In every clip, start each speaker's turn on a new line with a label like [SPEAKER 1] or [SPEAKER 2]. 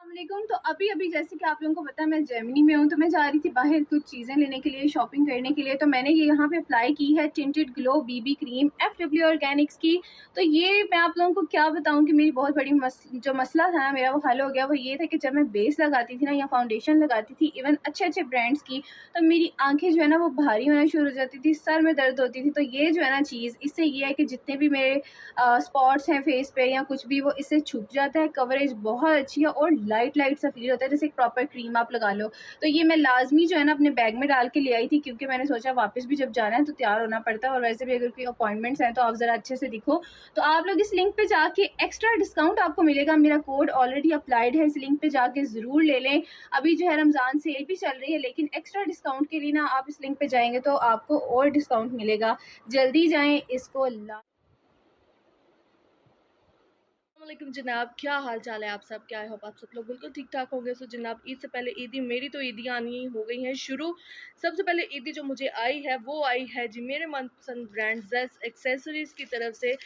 [SPEAKER 1] अस्सलामुअलैकुम। तो अभी अभी जैसे कि आप लोगों को पता है मैं जर्मनी में हूँ, तो मैं जा रही थी बाहर कुछ चीज़ें लेने के लिए, शॉपिंग करने के लिए। तो मैंने ये यहाँ पे अप्लाई की है tinted glow BB cream FW Organics की। तो ये मैं आप लोगों को क्या बताऊँ कि मेरी बहुत बड़ी जो मसला था ना मेरा वो हल हो गया। वो ये था कि जब मैं बेस लगाती थी ना या फाउंडेशन लगाती थी इवन अच्छे अच्छे ब्रांड्स की, तो मेरी आंखें जो है ना वो भारी होना शुरू हो जाती थी, सर में दर्द होती थी। तो ये जो है ना चीज़, इससे ये है कि जितने भी मेरे स्पॉट्स हैं फेस पे या कुछ भी, वो इससे छुप जाता है। कवरेज बहुत अच्छी है और लाइट लाइट सा फील होता है, जैसे एक प्रॉपर क्रीम आप लगा लो। तो ये मैं लाजमी जो है ना अपने बैग में डाल के ले आई थी, क्योंकि मैंने सोचा वापस भी जब जाना है तो तैयार होना पड़ता है, और वैसे भी अगर कोई अपॉइंटमेंट्स हैं तो आप ज़रा अच्छे से दिखो। तो आप लोग इस लिंक पे जाके एक्स्ट्रा डिस्काउंट आपको मिलेगा, मेरा कोड ऑलरेडी अप्लाइड है, इस लिंक पे जाके ज़रूर ले लें। अभी जो है रमज़ान सेल भी चल रही है, लेकिन एक्स्ट्रा डिस्काउंट के लिए ना आप इस लिंक पे जाएंगे तो आपको और डिस्काउंट मिलेगा। जल्दी जाएँ, इसको ला
[SPEAKER 2] वालेकुम जनाब, क्या हाल चाल है आप सब? क्या आई होप आप सब लोग बिल्कुल ठीक ठाक होंगे। सो जनाब, ईद से पहले ईदी, मेरी तो ईदियाँ आनी हो गई हैं शुरू। सबसे पहले ईदी जो मुझे आई है वो आई है जी मेरे मनपसंद ब्रांड जेस एक्सेसरीज़ की तरफ से।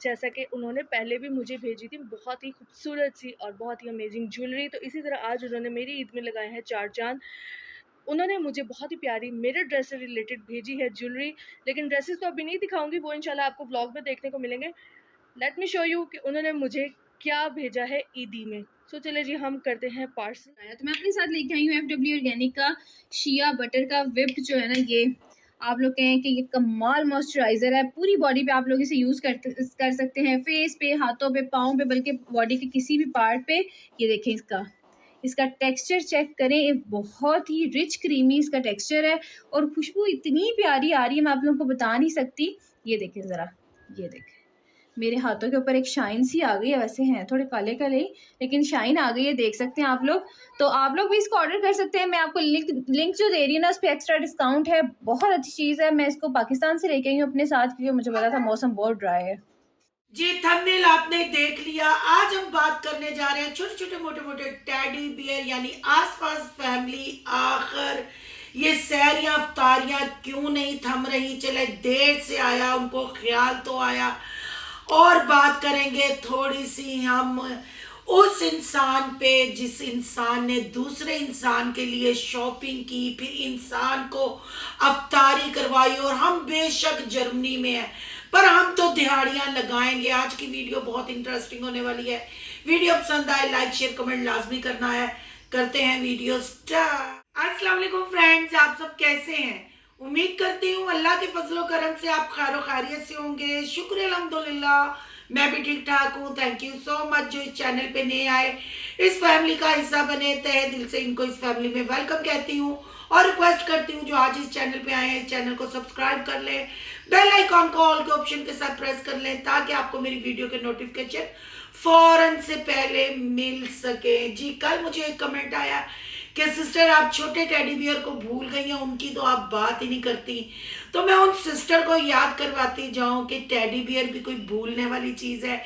[SPEAKER 2] जैसा कि उन्होंने पहले भी मुझे भेजी थी बहुत ही खूबसूरत सी और बहुत ही अमेजिंग ज्वेलरी, तो इसी तरह आज उन्होंने मेरी ईद में लगाए हैं चार चांद। उन्होंने मुझे बहुत ही प्यारी मेरे ड्रेस से रिलेटेड भेजी है ज्वेलरी, लेकिन ड्रेसेस तो अभी नहीं दिखाऊंगी, वो इंशाल्लाह आपको ब्लॉग में देखने को मिलेंगे। लेट मी शो यू कि उन्होंने मुझे क्या भेजा है ईदी में। सो चले जी, हम करते हैं पार्सल।
[SPEAKER 1] तो मैं अपने साथ लेके आई हूँ एफडब्ल्यू ऑर्गेनिक का शिया बटर का विप्ड जो है ना, ये आप लोग कहें कि ये कमाल मॉइस्चराइजर है। पूरी बॉडी पे आप लोग इसे यूज कर सकते हैं, फेस पे, हाथों पे, पाँव पे, बल्कि बॉडी के किसी भी पार्ट पे। ये देखें, इसका टेक्सचर चेक करें, ये बहुत ही रिच क्रीमी इसका टेक्सचर है, और खुशबू इतनी प्यारी आ रही है, मैं आप लोगों को बता नहीं सकती। ये देखें ज़रा, ये देखें मेरे हाथों के ऊपर एक शाइन सी आ गई है, वैसे हैं थोड़े काले काले ही, लेकिन शाइन आ गई है, देख सकते हैं आप लोग। तो आप लोग भी इसको ऑर्डर कर सकते हैं। मैं आपको लिंक जो दे रही हूँ ना, उस पर एक्स्ट्रा डिस्काउंट है। बहुत अच्छी चीज़ है। मैं इसको पाकिस्तान से लेके आई हूँ अपने साथ, क्योंकि मुझे पता था मौसम बहुत ड्राई है।
[SPEAKER 3] जी, थंबनेल आपने देख लिया। आज हम बात करने जा रहे हैं छोटे छोटे मोटे मोटे टेडी बियर यानी आसपास फैमिली। आखिर ये सैरियां अफ्तारियां क्यों नहीं थम रही? चले, देर से आया, उनको ख्याल तो आया। और बात करेंगे थोड़ी सी हम उस इंसान पे जिस इंसान ने दूसरे इंसान के लिए शॉपिंग की, फिर इंसान को अफ्तारी करवाई। और हम बेशक जर्मनी में हैं, पर हम तो दिहाड़ियां लगाएंगे। आज की वीडियो बहुत इंटरेस्टिंग होने वाली है। वीडियो पसंद आए लाइक शेयर कमेंट लाजमी करना है। करते हैं वीडियो स्टार्ट। अस्सलाम वालेकुम फ्रेंड्स, आप सब कैसे हैं? उम्मीद करती हूँ अल्लाह के फजलो करम से आप खैर खैरियत से होंगे। शुक्र अल्हम्दुलिल्लाह, मैं भी ठीक ठाक हूँ। थैंक यू सो मच जो इस चैनल पे नए आए, इस फैमिली का हिस्सा बने। तहे दिल से इनको इस फैमिली में वेलकम कहती हूँ, और रिक्वेस्ट करती हूँ जो आज इस चैनल पे आए हैं इस चैनल को सब्सक्राइब कर लें, बेल आइकॉन को ऑल के ऑप्शन के साथ प्रेस कर लें, ताकि आपको मेरी वीडियो के नोटिफिकेशन फौरन से पहले मिल सके। जी, कल मुझे एक कमेंट आया कि सिस्टर आप छोटे टेडी बियर को भूल गई हैं, उनकी तो आप बात ही नहीं करती। तो मैं उन सिस्टर को याद करवाती जाऊं कि टेडी बियर भी कोई भूलने वाली चीज है।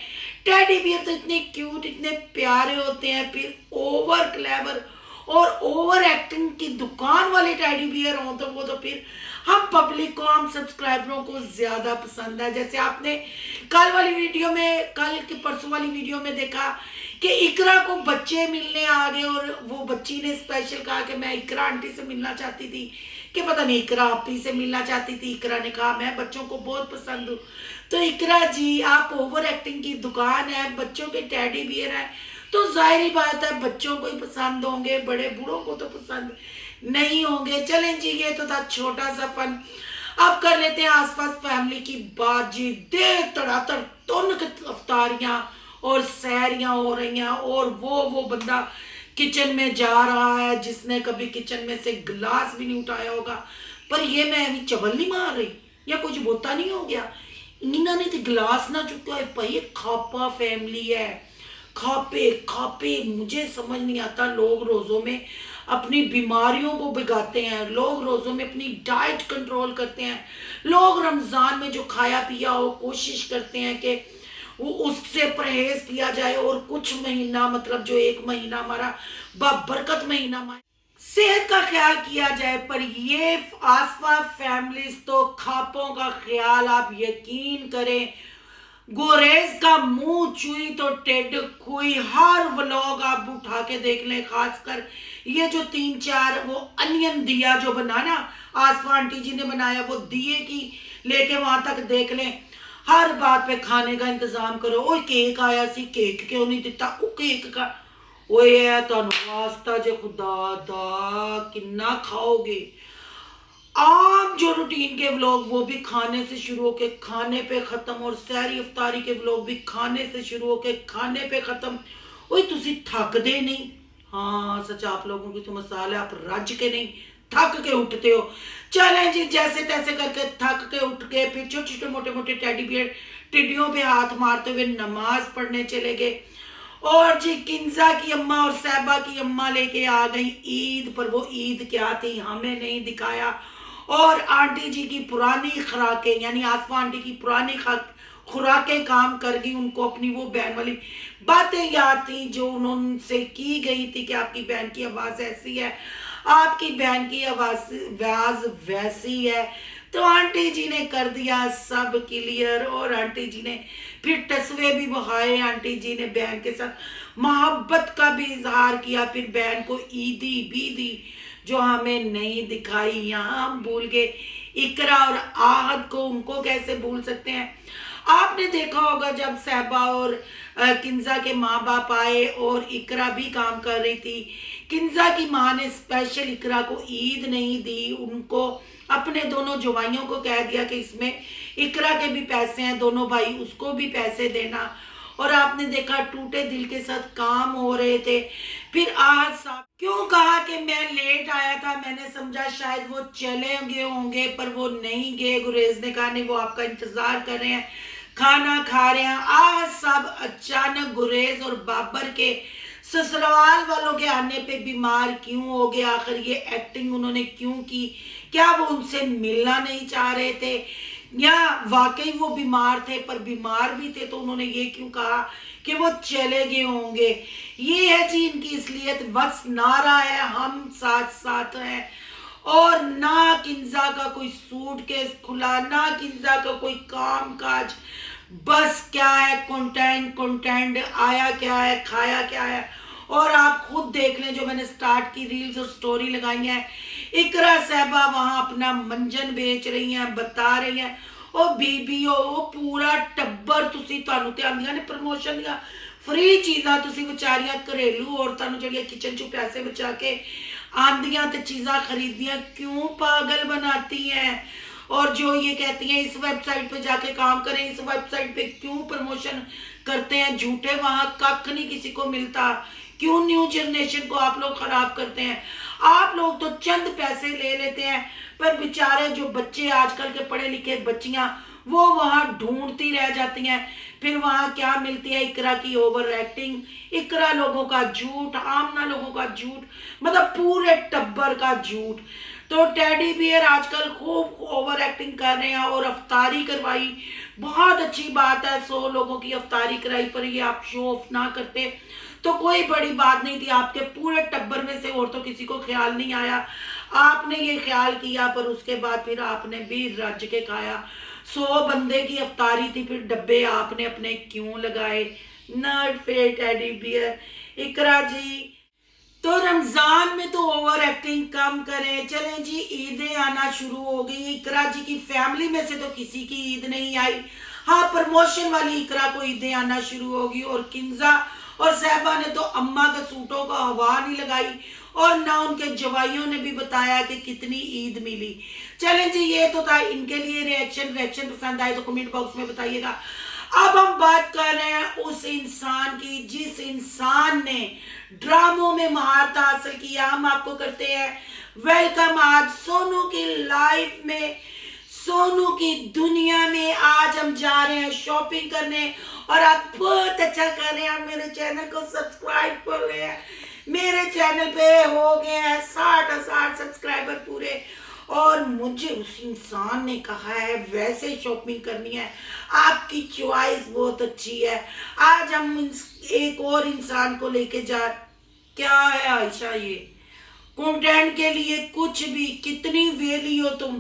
[SPEAKER 3] टेडी बियर तो इतने क्यूट, इतने प्यारे होते हैं, फिर ओवर क्लेवर और ओवर एक्टिंग की दुकान वाले टेडी बियर हों तो वो तो फिर हम पब्लिक को, हम सब्सक्राइबरों को ज्यादा पसंद है। जैसे आपने कल वाली वीडियो में, कल की परसों वाली वीडियो में देखा कि इकरा को बच्चे मिलने आ गए, और वो बच्ची ने स्पेशल कहा कि मैं इकरा आंटी से मिलना चाहती थी, कि पता नहीं इकरा आपी से मिलना चाहती थी। इकरा ने कहा मैं बच्चों को बहुत पसंद हूँ। तो इकरा जी, आप ओवर एक्टिंग की दुकान है, बच्चों के टेडी बियर है, तो जाहिर बात है बच्चों को ही पसंद होंगे, बड़े बूढ़ों को तो पसंद नहीं होंगे। चलें जी, ये तो था छोटा सा फन। अब कर लेते हैं आसपास फैमिली की बात। जी, देर तड़ातड़ तुन अफ्तारियां और सैरियां हो रही हैं, और वो बंदा किचन में जा रहा है जिसने कभी किचन में से गिलास भी नहीं उठाया होगा। पर ये मैं अभी चवल नहीं मार रही या कुछ बोता नहीं हो गया, इन्होंने तो गिलास ना चुका है। भाई खापा फैमिली है, खापे खापे। मुझे समझ नहीं आता, लोग रोज़ों में अपनी बीमारियों को भिगाते हैं, लोग रोज़ों में अपनी डाइट कंट्रोल करते हैं, लोग रमज़ान में जो खाया पिया हो कोशिश करते हैं कि वो उससे परहेज किया जाए, और कुछ महीना, मतलब जो एक महीना हमारा बाबरकत महीना, सेहत का ख्याल किया जाए। पर ये आसपास फैमिलीज तो खापों का ख्याल, आप यकीन करें, गुरेज का मुंह चुई तो टेड खुई। हर व्लॉग आप उठा के देख लें, खासकर ये जो 3-4 वो अनियन दिया जो बना ना आसफा आंटी जी ने बनाया, वो दिए की लेके वहां तक देख लें। हर बात पे खाने का इंतजाम करो। ओए केक आया सी, केक क्यों नहीं दिता? ओ केक का ओए है तुहानू वास्ता जे खुदा दा, किन्ना खाओगे? आम जो रूटीन के व्लॉग वो भी खाने से शुरू होके खाने पे खत्म, और सहरी इफ्तारी के व्लॉग भी खाने से शुरू होके खाने पे खत्म। ओए तुसी थकदे नहीं? हाँ सच, आप लोगों की तो मसाल है, आप रज के नहीं थक के उठते हो। चलें जी, जैसे तैसे करके थक के उठ के फिर छोटे छोटे मोटे मोटे टेडी बियर टिड्डियों पे हाथ मारते हुए नमाज पढ़ने चले गए। और जी किंजा की अम्मा और साहबा की अम्मा लेके आ गई ईद पर। वो ईद क्या थी हमें नहीं दिखाया। और आंटी जी की पुरानी खुराकें, यानी आसफा आंटी की पुरानी खुराकें काम कर गई। उनको अपनी वो बहन वाली बातें याद थी जो उन्होंने की गई थी कि आपकी बहन की आवाज़ ऐसी है, आपकी बहन की आवाज़ वैसी है। तो आंटी जी ने कर दिया सब क्लियर, और आंटी जी ने फिर तस्वे भी बहाए। आंटी जी ने बहन के साथ मोहब्बत का भी इजहार किया। फिर बहन को ईदी भी दी जो हमें नहीं दिखाई। यहाँ हम भूल गए इकरा और आहद को, उनको कैसे भूल सकते हैं? आपने देखा होगा जब सहबा और किंजा के माँ बाप आए और इकरा भी काम कर रही थी, किंजा की माँ ने स्पेशल इकरा को ईद नहीं दी। उनको अपने दोनों जवाइयों को कह दिया कि इसमें इकरा के भी पैसे हैं, दोनों भाई उसको भी पैसे देना। और आपने देखा टूटे दिल के साथ काम हो रहे थे। फिर आज साहब क्यों कहा कि मैं लेट आया था? मैंने समझा शायद वो चले गए होंगे, पर वो नहीं गए। गुरेज ने कहा नहीं, वो आपका इंतजार कर रहे हैं, खाना खा रहे हैं। आज सब अचानक गुरेज और बाबर के ससुराल वालों के आने पे बीमार क्यों हो गए? आखिर ये एक्टिंग उन्होंने क्यों की? क्या वो उनसे मिलना नहीं चाह रहे थे, या वाकई वो बीमार थे? पर बीमार भी थे तो उन्होंने ये क्यों कहा कि वो चले गए होंगे? ये है जी इनकी इसलिए बस नारा है, हम साथ साथ हैं। और ना किंजा का कोई सूट केस खुला, ना किंजा का कोई काम काज, बस क्या है कंटेंट कंटेंट। आया क्या है, खाया क्या है। और आप खुद देख लें, जो मैंने स्टार्ट की रील्स और स्टोरी लगाई है, इकरा साहबा वहां अपना मंजन बेच रही हैं, बता रही हैं ओ बीबी ओ पूरा टब्बर तुसी ਤੁਹਾਨੂੰ ਤੇ ਆਂਦੀਆਂ ਨੇ ਪ੍ਰਮੋਸ਼ਨ ਦੀਆਂ फ्री चीज़ा तुसी बेचारियां घरेलू औरतां नूं ਜਿਹੜੀਆਂ किचन चों पैसे बचा के आंदियां ते चीज़ां खरीदियां क्यों पागल बनाती हैं? और जो ये कहती हैं इस वेबसाइट पे जाके काम करें, इस वेबसाइट पे क्यों प्रमोशन करते हैं झूठे, वहां कख नहीं किसी को मिलता। क्यों न्यू जनरेशन को आप लोग खराब करते हैं? आप लोग तो चंद पैसे ले लेते हैं, पर बेचारे जो बच्चे आजकल के पढ़े लिखे बच्चियां वो वहां ढूंढती रह जाती हैं। फिर वहां क्या मिलती है? इकरा की ओवर एक्टिंग, इकरा लोगों का झूठ, आमना लोगों का झूठ, मतलब पूरे टब्बर का झूठ। तो टेडी बियर आजकल खूब ओवर एक्टिंग कर रहे हैं और अफ्तारी करवाई, बहुत अच्छी बात है। 100 लोगों की अफ्तारी कराई, पर ये आप शो ऑफ ना करते तो कोई बड़ी बात नहीं थी। आपके पूरे टब्बर में से और तो किसी को ख्याल नहीं आया, आपने ये ख्याल किया, पर उसके बाद फिर आपने भी रज के खाया। 100 बंदे की अफ्तारी थी, फिर डब्बे आपने अपने क्यों लगाए? नर्ड फेयर टेडी बियर इकरा जी। तो रमजान में तो ओवर एक्टिंग कम करें। चलें जी, ईदें आना शुरू हो गई। इकरा जी की फैमिली में से तो किसी की ईद नहीं आई। हाँ, प्रमोशन वाली इकरा को ईदें आना शुरू होगी। और किंजा और साहबा ने तो अम्मा के सूटों का हवा नहीं लगाई, और ना उनके जवाइयों ने भी बताया कि कितनी ईद मिली। चलें जी, ये तो था इनके लिए रिएक्शन पसंद आए तो कमेंट बॉक्स में बताइएगा। अब हम बात कर रहे हैं उस इंसान की जिस इंसान ने ड्रामों में महारत हासिल किया। हम आपको करते हैं वेलकम आज सोनू की लाइफ में, सोनू की दुनिया में। आज हम जा रहे हैं शॉपिंग करने, और आप बहुत अच्छा कर रहे हैं। आप मेरे चैनल को सब्सक्राइब कर रहे हैं। मेरे चैनल पे हो गए हैं 60,000 सब्सक्राइबर पूरे, और मुझे उस इंसान ने कहा है वैसे शॉपिंग करनी है। आपकी चॉइस बहुत अच्छी है। आज हम एक और इंसान को लेके जा, क्या है आयशा, ये कंटेंट के लिए कुछ भी, कितनी वेली हो तुम।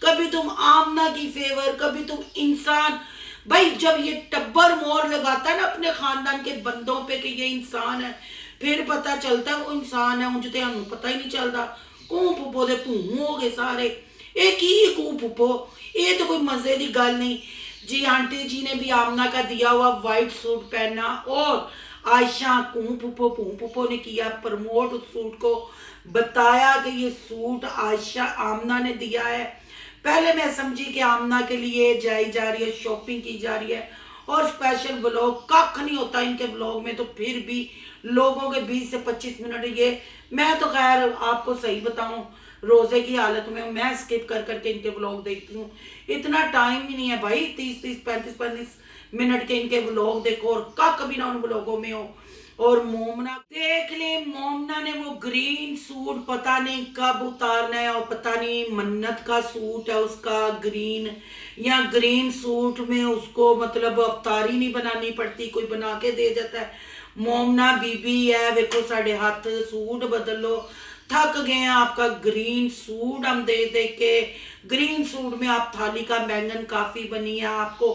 [SPEAKER 3] कभी तुम आमना की फेवर, कभी तुम इंसान, भाई जब ये टब्बर मोहर लगाता है ना अपने खानदान के बंदों पे कि ये इंसान है, फिर पता चलता है वो इंसान है। मुझे तो पता ही नहीं चलता। कूं पुप्पो दे भूं हो गए सारे। ये की कूं पुप्पो, ये तो कोई मजे की गल नहीं जी। आंटी जी ने भी आमना का दिया हुआ वाइट सूट पहना और आयशा कूं पुप्पो ने किया प्रमोट उस सूट को, बताया कि ये सूट आयशा आमना ने दिया है। पहले मैं समझी कि आमना के लिए जाई जा रही है, शॉपिंग की जा रही है और स्पेशल व्लॉग कख नहीं होता इनके व्लॉग में। तो फिर भी लोगों के 20 से 25 मिनट ये, मैं तो खैर आपको सही बताऊं रोजे की हालत में मैं स्किप कर करके इनके व्लॉग देखती हूँ। इतना टाइम ही नहीं है भाई, 30 35 मिनट के इनके व्लॉग देखो और कख भी ना उन व्लॉगों में हो। और मोमना देख ले, मोमना ने वो ग्रीन सूट पता नहीं कब उतारना है और पता नहीं मन्नत का सूट है उसका ग्रीन, या ग्रीन सूट में उसको मतलब अवतारी नहीं बनानी पड़ती, कोई बना के दे जाता है। मोमना बीबी है, देखो साढ़े हाथ सूट बदल लो, थक गए हैं आपका ग्रीन सूट हम दे दे के। ग्रीन सूट में आप थाली का बैंगन काफी बनी है, आपको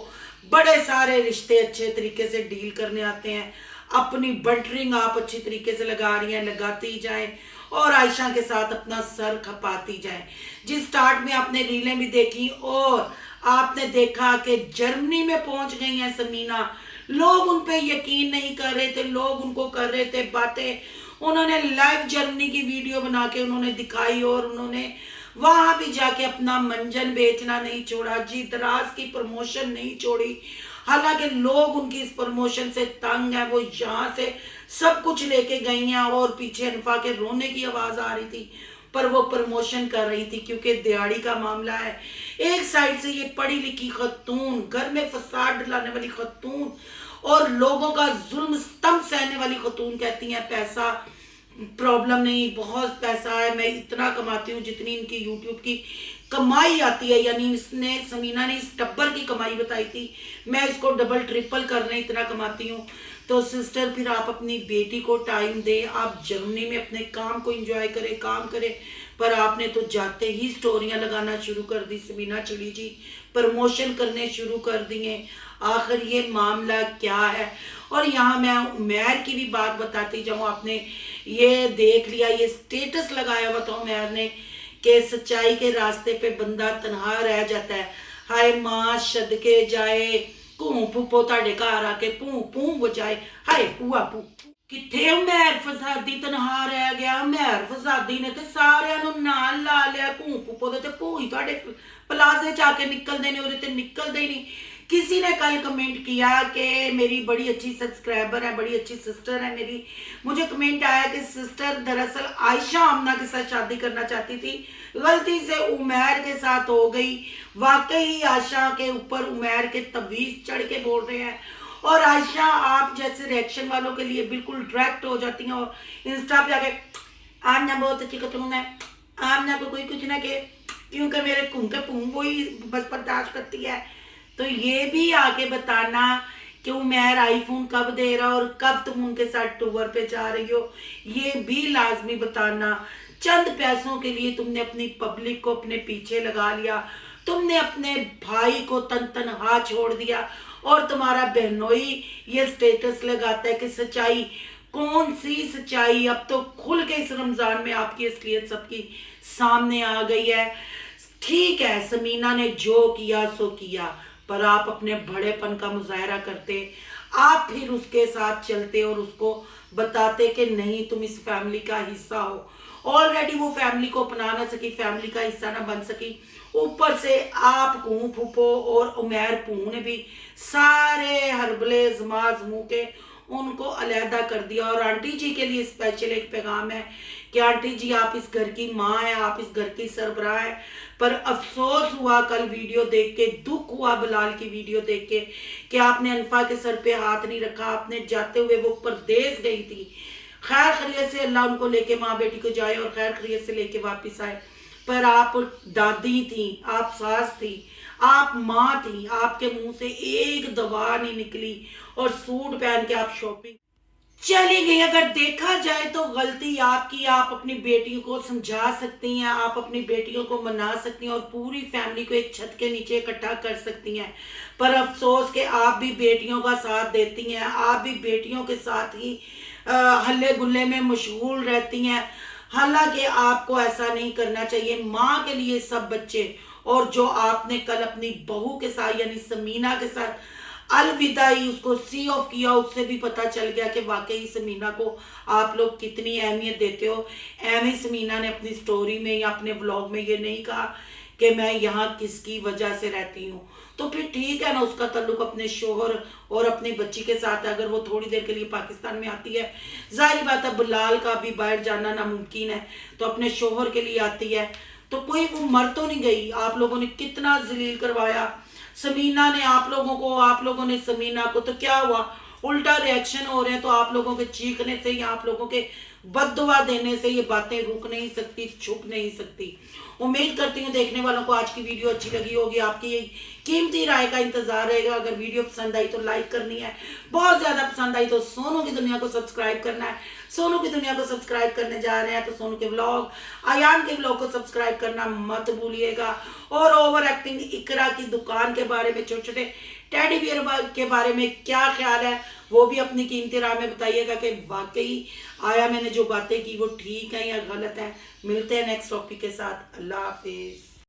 [SPEAKER 3] बड़े सारे रिश्ते अच्छे तरीके से डील करने आते हैं। अपनी बटरिंग आप अच्छी तरीके से लगा रही हैं, लगाती जाएं और आयशा के साथ अपना सर खपाती जाएं। जिस स्टार्ट में आपने रीलें भी देखी और आपने देखा कि जर्मनी में पहुंच गई हैं समीना, लोग उन पे यकीन नहीं कर रहे थे, लोग उनको कर रहे थे बातें। उन्होंने लाइव जर्मनी की वीडियो बना के उन्होंने दिखाई और उन्होंने वहां भी जाके अपना मंजन बेचना नहीं छोड़ा जी, दराज की प्रमोशन नहीं छोड़ी। हालांकि लोग उनकी इस प्रमोशन से तंग है, वो यहाँ से सब कुछ लेके गई हैं और पीछे अनफा के रोने की आवाज आ रही थी, पर वो प्रमोशन कर रही थी क्योंकि दिहाड़ी का मामला है। एक साइड से ये पढ़ी लिखी खतून, घर में फसाद दिलाने वाली खतून और लोगों का जुल्म स्तंभ सहने वाली खतून कहती हैं पैसा प्रॉब्लम नहीं, बहुत पैसा है, मैं इतना कमाती हूँ जितनी इनकी यूट्यूब की कमाई आती है। यानी इसने समीना ने इस टब्बर की कमाई बताई थी, मैं इसको डबल ट्रिपल करने इतना कमाती हूँ। तो सिस्टर फिर आप अपनी बेटी को टाइम दे, आप जर्मनी में अपने काम को एंजॉय करें, काम करें। पर आपने तो जाते ही स्टोरियां लगाना शुरू कर दी समीना चिड़ी जी, प्रमोशन करने शुरू कर दिए। आखिर ये मामला क्या है? और यहाँ मैं उमैर की भी बात बताती जाऊँ। आपने ये देख लिया, ये स्टेटस लगाया हुआ था उमैर ने कि सच्चाई के रास्ते पे बंदा तनहा रह जाता है। हाय माँ सदके जाए, घूं पुप्पो ताड़े घर आके भूं भूं बजाए, हाय पुआ पू। किथे उमैर फसादी तनहा रह गया? उमैर फसादी ने ते सारिਆਂ ਨੂੰ ਨਾਲ ਲਾ लिया, घूं पुप्पो दे ते भूं ही ताड़े प्लाजे च आके निकलते ने, उहदे ते निकलते ही नहीं। किसी ने कल कमेंट किया कि मेरी बड़ी अच्छी सब्सक्राइबर है, बड़ी अच्छी सिस्टर है मेरी, मुझे कमेंट आया कि सिस्टर दरअसल आयशा आमना के साथ शादी करना चाहती थी, गलती से उमैर के साथ हो गई। वाकई आयशा के ऊपर उमैर के तवीज चढ़ के बोल रहे हैं और आयशा आप जैसे रिएक्शन वालों के लिए बिल्कुल डायरेक्ट हो जाती हैं और इंस्टा पे आके आमना बहुत अच्छी खतून है, आमना को कोई कुछ ना के क्योंकि मेरे घूम के पूम वो ही बस बर्दाश्त करती है। तो ये भी आके बताना कि उमैर आईफोन कब दे रहा और कब तुम उनके साथ टूर पे जा रही हो, ये भी लाजमी बताना। चंद पैसों के लिए तुमने अपनी पब्लिक को अपने पीछे लगा लिया, तुमने अपने भाई को तनहा छोड़ दिया और तुम्हारा बहनोई ये स्टेटस लगाता है कि सच्चाई, कौन सी सच्चाई? अब तो खुल के इस रमजान में आपकी असलियत सबकी सामने आ गई है। ठीक है, समीना ने जो किया सो किया, पर आप अपने बड़ेपन का मुजाहरा करते, आप फिर उसके साथ चलते और उसको बताते कि नहीं तुम इस फैमिली का हिस्सा हो। ऑलरेडी वो फैमिली को अपना ना सकी, फैमिली का हिस्सा ना बन सकी, ऊपर से आप कूं फूफो और उमैर पू ने भी सारे हरबले जमाजमू के उनको अलहदा कर दिया। और आंटी जी के लिए स्पेशल एक पैगाम है कि आंटी जी आप इस घर की माँ है, आप इस घर की सरबराह है, पर अफसोस हुआ कल वीडियो देख के, दुख हुआ बिलाल की वीडियो देख के कि आपने अनफा के सर पे हाथ नहीं रखा। आपने जाते हुए वो परदेश गई थी, खैर खैरियत से अल्लाह उनको लेके माँ बेटी को जाए और खैर खैरियत से लेके वापस आए, पर आप दादी थी, आप सास थी, आप माँ थी, आपके मुंह से एक दवा नहीं निकली और सूट पहन के आप शॉपिंग चली गई। अगर देखा जाए तो गलती आपकी, आप अपनी बेटियों को समझा सकती हैं, आप अपनी बेटियों को मना सकती हैं और पूरी फैमिली को एक छत के नीचे इकट्ठा कर सकती हैं, पर अफसोस कि आप भी बेटियों का साथ देती हैं, आप भी बेटियों के साथ ही हल्ले गुल्ले में मशगूल रहती हैं। हालांकि आपको ऐसा नहीं करना चाहिए। माँ के लिए सब बच्चे, और जो आपने कल अपनी बहू के साथ यानी समीना के साथ अलविदाई उसको सी ऑफ किया, उससे भी पता चल गया कि वाकई समीना को आप लोग कितनी अहमियत देते हो। एम समीना ने अपनी स्टोरी में या अपने व्लॉग में ये नहीं कहा कि मैं यहाँ किसकी वजह से रहती हूँ, तो फिर ठीक है ना, उसका ताल्लुक अपने शोहर और अपनी बच्ची के साथ है। अगर वो थोड़ी देर के लिए पाकिस्तान में आती है, जाहिर बात है बिलाल का भी बाहर जाना नामुमकिन है, तो अपने शोहर के लिए आती है, तो कोई वो मर तो नहीं गई। आप लोगों ने कितना जलील करवाया समीना ने आप लोगों ने समीना को, तो क्या हुआ, उल्टा रिएक्शन हो रहे हैं। तो आप लोगों के चीखने से या आप लोगों के बददुआ देने से ये बातें रुक नहीं सकती, छुप नहीं सकती। उम्मीद करती हूँ देखने वालों को आज की वीडियो अच्छी लगी होगी। आपकी ये कीमती राय का इंतजार रहेगा। अगर वीडियो पसंद आई तो लाइक करनी है, बहुत ज्यादा पसंद आई तो सोनू की दुनिया को सब्सक्राइब करना है। सोनू की दुनिया को सब्सक्राइब करने जा रहे हैं तो सोनू के व्लॉग, अयान के व्लॉग को सब्सक्राइब करना मत भूलिएगा। और ओवर एक्टिंग इकरा की दुकान के बारे में, छोटे छोटे टेडी बियर के बारे में क्या ख्याल है, वो भी अपनी कीमती राय में बताइएगा कि वाकई आया मैंने जो बातें की वो ठीक है या गलत है। मिलते हैं नेक्स्ट टॉपिक के साथ। अल्लाह हाफिज।